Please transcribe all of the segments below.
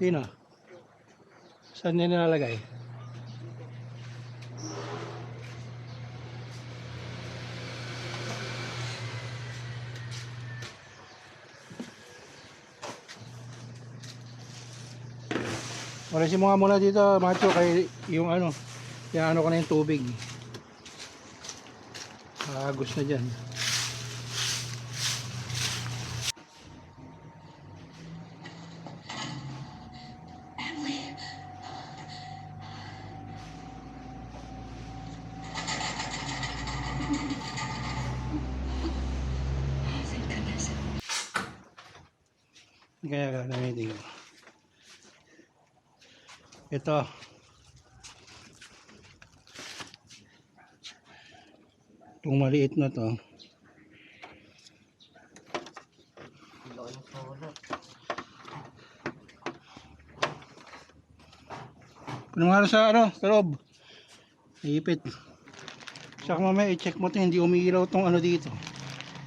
Sino? Saan niya nilalagay? Walasin mo nga muna dito, macho, kay yung ano, yung ano ko na yung tubig. Agos na dyan. Kaya gagamitin ko. Ito. Itong maliit na to. Puno nga sa ano, sa loob. Ipit. Saka mamaya i-check mo ito, hindi umiilaw tong ano dito.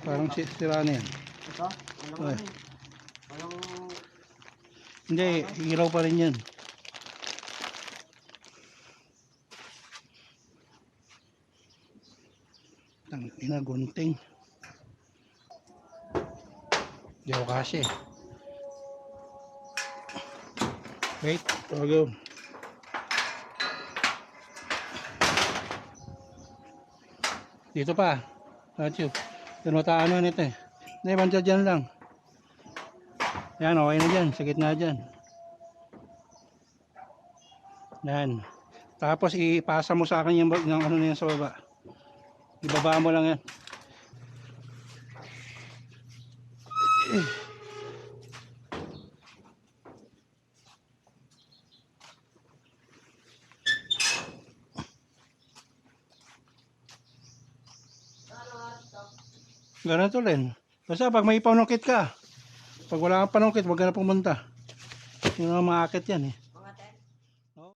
Parang sira na yan. Ito? Walang Hindi, ilaw pa rin yan. Tangina, gunting. Hindi ako kasi. Wait, go. Dito pa. Nacho. Yan mataano nito eh. Hindi, banda dyan lang. Yan, okay na dyan. Sa gitna dyan. Yan. Tapos ipasa mo sa akin yung ano na yan sa baba. Ibaba mo lang yan. Ganito rin. Basta pag may panungkit ka. Pag wala kang panungkit, huwag ka na pumunta. Yung mga maakit yan eh.